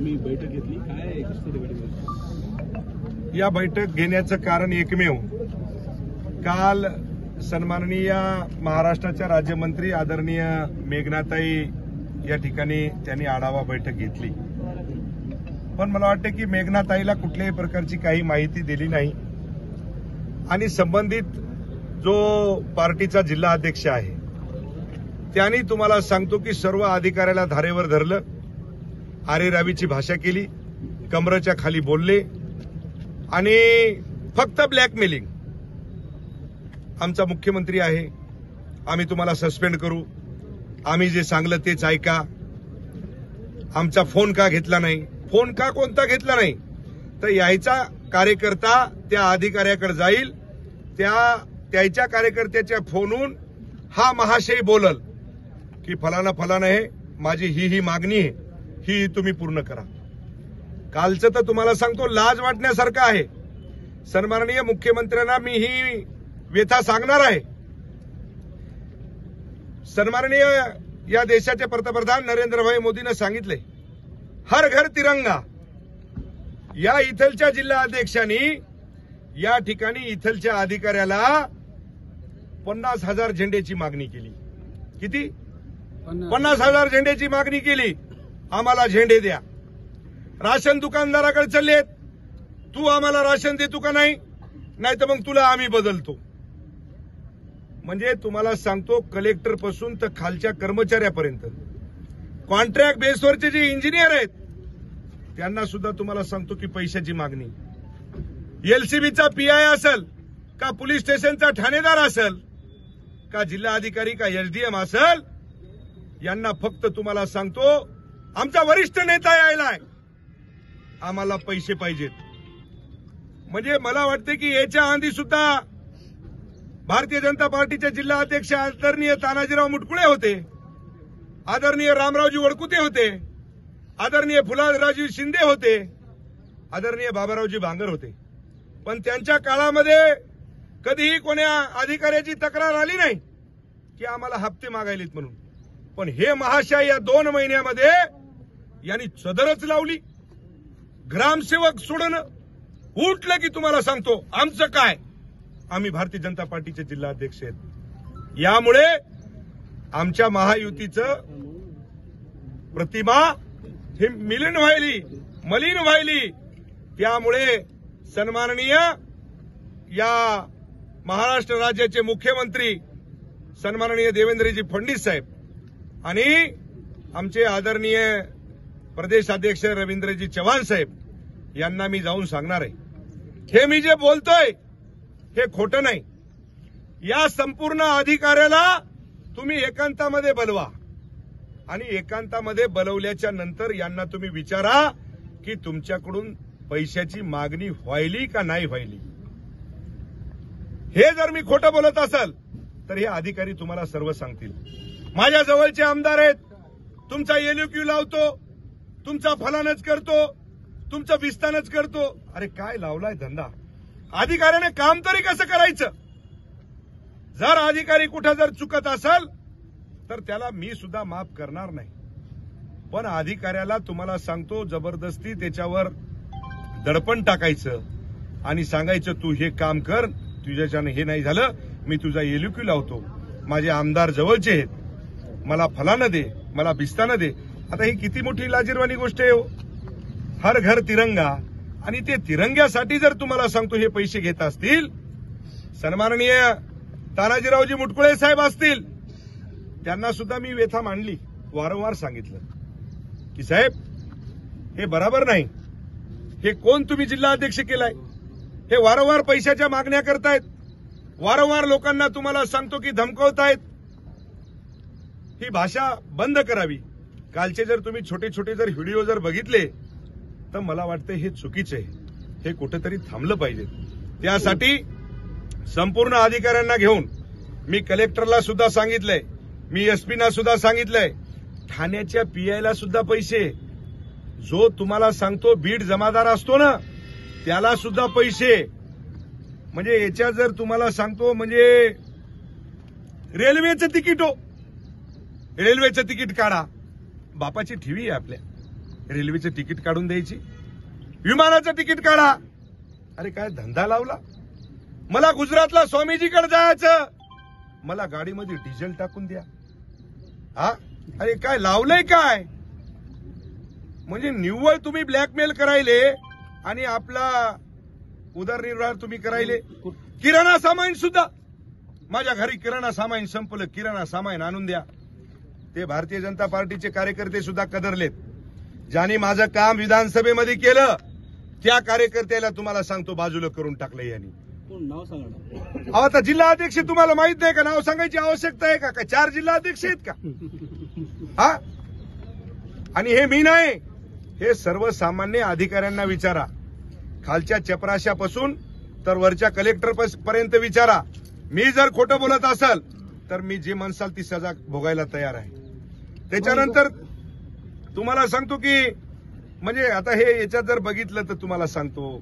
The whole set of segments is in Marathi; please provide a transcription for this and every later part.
तुम्ही बैठक घेतली, काय कशासाठी बैठक घेतली? या बैठक घेण्याचं कारण एकमेव, काल सन्माननीय महाराष्ट्राच्या राज्यमंत्री आदरणीय मेघनाताई या ठिकाणी त्यांनी आढावा बैठक घेतली. पण मला वाटतं की मेघनाताईला कुठल्याही प्रकारची काही माहिती दिली नाही आणि संबंधित जो पार्टीचा जिल्हा अध्यक्ष आहे त्यांनी तुम्हाला सांगतो की सर्व अधिकाऱ्याला धारेवर धरलं, आरेरावीची भाषा केली, कमरेच्या खाली बोलले आणि फक्त ब्लॅकमेलिंग. आमचा मुख्यमंत्री आहे, आम्ही तुम्हाला सस्पेंड करू, आम्ही जे सांगलं तेच ऐका, आमचा फोन का घेतला नाही, फोन का कोणता घेतला नाही, तर यायचा कार्यकर्ता त्या अधिकाऱ्याकडे जाईल, त्याच्या कार्यकर्त्याच्या फोनहून हा महाशय बोलल की फलाना फलाना आहे, माझी ही मागणी आहे, ही तुम्ही पूर्ण करा. कालचं तर तुम्हाला सांगतो लाज वाटण्यासारखं आहे. सन्माननीय मुख्यमंत्र्यांना मी ही व्यथा सांगणार आहे. सन्माननीय या देशाचे पंतप्रधान नरेंद्रभाई मोदींनी सांगितले हर घर तिरंगा. या इथलच्या जिल्हा अध्यक्षांनी या ठिकाणी इथलच्या अधिकाऱ्याला 50,000 झेंड्याची मागणी केली. किती? 50,000 झेंड्याची मागणी केली. आम्हाला झेंडे द्या. राशन दुकानदाराकडे चाललेत, तू आम्हाला राशन देतो का नाही, नाही तर मग तुला आम्ही बदलतो. म्हणजे तुम्हाला सांगतो कलेक्टर पासून तर खालच्या कर्मचाऱ्यापर्यंत कॉन्ट्रॅक्ट बेसवरचे जे इंजिनियर आहेत त्यांना सुद्धा तुम्हाला सांगतो की पैशाची मागणी. एलसीबीचा पीआय असेल का पोलीस स्टेशनचा ठाणेदार असेल का जिल्हा अधिकारी का एसडीएम असेल, यांना फक्त तुम्हाला सांगतो आमचा वरिष्ठ नेता यायलाय, आम्हाला पैसे पाहिजेत. म्हणजे मला वाटते की याच्या आधी सुद्धा भारतीय जनता पार्टीचे जिल्हा अध्यक्ष आदरणीय तानाजीराव मुटकुळे होते, आदरणीय रामरावजी वडकुते होते, आदरणीय फुलाराजी शिंदे होते, आदरणीय बाबारावजी भांगर होते. पण त्यांच्या काळामध्ये कधीही कोण्या अधिकाऱ्याची तक्रार आली नाही की आम्हाला हप्ते मागायलेत म्हणून. पण हे महाशय या 2 महिन्यामध्ये यांनी सदरच लावली. ग्रामसेवक सोडणं उठलं की तुम्हाला सांगतो आमचं काय, आम्ही भारतीय जनता पार्टीचे जिल्हा अध्यक्ष आहेत. यामुळे आमच्या महायुतीचं प्रतिमा हे मलिन व्हायली. त्यामुळे सन्माननीय या महाराष्ट्र राज्याचे मुख्यमंत्री सन्माननीय देवेंद्रजी फडणवीस साहेब आणि आमचे आदरणीय प्रदेश अध्यक्ष रवींद्रजी चव्हाण साहेब यांना मी जाऊन सांगणार आहे, हे मी जे बोलतोय हे खोटं नाही. या संपूर्ण अधिकाऱ्याला तुम्ही एकांतामध्ये बोलवा आणि एकांतामध्ये बोलवल्याच्या नंतर यांना तुम्ही विचारा की तुमच्याकडून पैशाची मागणी व्हायली का नाही व्हायली. हे जर मी खोटं बोलत असेल तर हे अधिकारी तुम्हाला सर्व सांगतील. माझ्या जवळचे आमदार आहेत, तुमचा एलक्यू लावतो, तुमचा फलानच करतो, तुमचं विस्तानच करतो. अरे काय लावलाय धंदा, अधिकाऱ्याने काम तरी कसं करायचं. जर अधिकारी कुठं जर चुकत असेल तर त्याला मी सुद्धा माफ करणार नाही. पण अधिकाऱ्याला तुम्हाला सांगतो जबरदस्ती त्याच्यावर दडपण टाकायचं आणि सांगायचं तू हे काम कर, तुझ्याच्यानं हे नाही झालं मी तुझा एलक्यू लावतो, माझे आमदार जवळचे आहेत, मला फलानं दे, मला बिस्तानं दे. आता ही किती मोठी लाजिरवाणी गोष्ट आहे हो. हर घर तिरंगा. आणि ते तिरंग्यासाठी जर तुम्हाला सांगतो हे पैसे घेत असतील, सन्माननीय तानाजीरावजी मुटकुळे साहेब असतील त्यांना सुद्धा मी व्यथा मांडली, वारंवार सांगितलं की साहेब हे बरोबर नाही. हे कोण तुम्ही जिल्हा अध्यक्ष केलाय, हे वारंवार पैशाच्या मागण्या करतायत, वारंवार लोकांना तुम्हाला सांगतो की धमकवतायत. ही भाषा बंद करावी. कालचे जर तुम्ही छोटे छोटे जर व्हिडिओ जर बघितले तर मला वाटतं हे चुकीचं आहे, हे कुठेतरी थांबलं पाहिजे. त्यासाठी संपूर्ण अधिकाऱ्यांना घेऊन मी कलेक्टरला सुद्धा सांगितलंय, मी एसपीना सुद्धा सांगितलंय, ठाण्याच्या पीआयला सुद्धा पैसे, जो तुम्हाला सांगतो बीड जमादार असतो ना त्याला सुद्धा पैसे. म्हणजे याच्या जर तुम्हाला सांगतो म्हणजे रेल्वेचं तिकीट काढा, बापाची ठेवी आहे आपल्या. रेल्वेचं तिकीट काढून द्यायची, विमानाचं तिकीट काढा. अरे काय धंदा लावला. मला गुजरातला स्वामीजीकडे जायचं, मला गाडीमध्ये डिझेल टाकून द्या. हा अरे काय लावलंय काय. म्हणजे निव्वळ तुम्ही ब्लॅकमेल करायले आणि आपला उदरनिर्वाह तुम्ही करायले. किराणा सामान सुद्धा, माझ्या घरी किराणा सामान संपलं, किराणा सामान आणून द्या. ते भारतीय जनता पार्टीचे कार्यकर्ते सुद्धा कदरलेत. ज्यांनी माझं काम विधानसभेमध्ये केलं त्या कार्यकर्त्याला तुम्हाला सांगतो बाजूला करून टाकलं यांनी. नाव सांगा ना. अहो आता जिल्हा अध्यक्ष तुम्हाला माहित नाही का, नाव सांगायची आवश्यकता आहे का? काय 4 जिल्हा अध्यक्ष आहेत का? हा आणि हे मी नाही, हे सर्वसामान्य अधिकाऱ्यांना विचारा, खालच्या चपराशापासून तर वरच्या कलेक्टर पर्यंत विचारा. मी जर खोटं बोलत असेल तर मी जे म्हणसाल ती सजा भोगायला तयार आहे. त्याच्यानंतर तुम्हाला सांगतो की म्हणजे आता हे याच्यात जर बघितलं तर तुम्हाला सांगतो,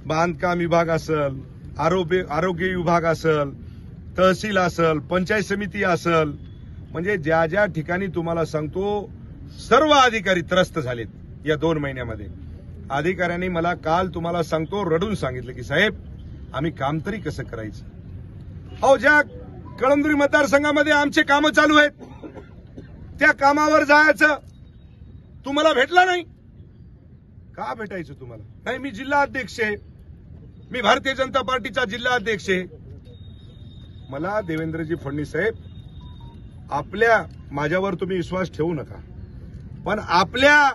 बांधकाम विभाग असेल, आरोग्य विभाग असेल, तहसील असेल, पंचायत समिती असेल, म्हणजे ज्या ज्या ठिकाणी तुम्हाला सांगतो सर्व अधिकारी त्रस्त झालेत या 2 महिन्यामध्ये. अधिकाऱ्यांनी मला काल तुम्हाला सांगतो रडून सांगितलं की साहेब आम्ही काम तरी कसं करायचं. अहो ज्या कळमनुरी मतदारसंघामध्ये आमचे कामं चालू आहेत त्या कामावर जायचं, तुम्हाला भेटला नाही का? भेटायचं तुम्हाला नाही. मी जिल्हा अध्यक्ष आहे, मी भारतीय जनता पार्टीचा जिल्हा अध्यक्ष आहे. मला देवेंद्रजी फडणवीस साहेब, माझ्यावर तुम्ही विश्वास ठेवू नका, पण आपल्या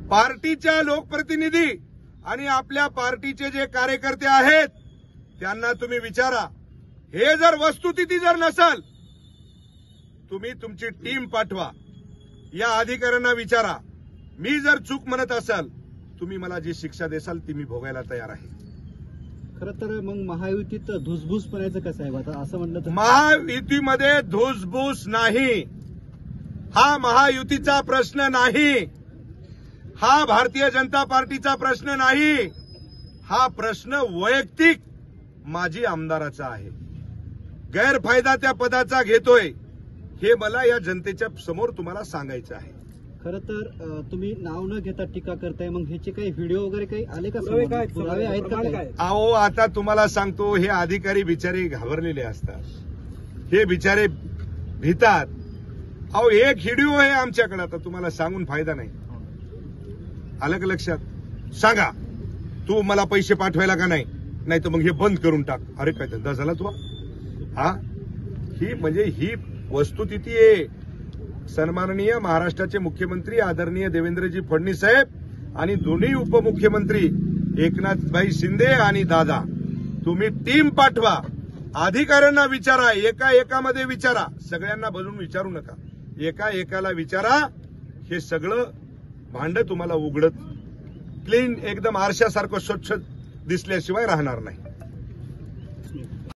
पार्टीच्या लोकप्रतिनिधी आणि आपल्या पार्टीचे जे कार्यकर्ते आहेत त्यांना तुम्ही विचारा. हे जर वस्तुस्थिती जर नसेल, तुम्ही तुमची टीम पाठवा, या अधिकाऱ्यांना विचारा. मी जर चूक म्हणत असाल तुम्ही मला जी शिक्षा देसाल ती मी भोगायला तयार आहे. खरं तर मग महायुतीत धुसभूस बनायचं कसं आहे आता असं म्हणलं तर? महायुतीमध्ये धुसभूस नाही, हा महायुतीचा प्रश्न नाही, हा भारतीय जनता पार्टीचा प्रश्न नाही, हा प्रश्न वैयक्तिक माजी आमदाराचा आहे. गैरफायदा त्या पदाचा घेतोय हे मला या जनतेच्या समोर तुम्हाला सांगायचं आहे. खरं तर तुम्ही नाव न घेता टीका करताय, मग ह्याचे काही व्हिडिओ वगैरे काही आले का? पुरावे आहेत का काय? अहो आता तुम्हाला सांगतो, हे अधिकारी बिचारे घाबरलेले असतात, हे बिचारे भीतात. अहो एक व्हिडिओ आहे आमच्याकडे, आता तुम्हाला सांगून फायदा नाही. आलं का लक्षात? सांगा तू मला पैसे पाठवायला का नाही, नाही तर मग हे बंद करून टाक. अरे काय धंदा झाला तू? हा ही म्हणजे ही वस्तुस्थिती आहे. सन्माननीय महाराष्ट्राचे मुख्यमंत्री आदरणीय देवेंद्रजी फडणवीस साहेब आणि दोन्ही उपमुख्यमंत्री एकनाथभाई शिंदे आणि दादा, तुम्ही टीम पाठवा, अधिकाऱ्यांना विचारा, एकामध्ये विचारा, सगळ्यांना बसून विचारू नका, एकाला विचारा. हे सगळं भांड तुम्हाला उघडत क्लीन एकदम आरशासारखं स्वच्छ दिसल्याशिवाय राहणार नाही.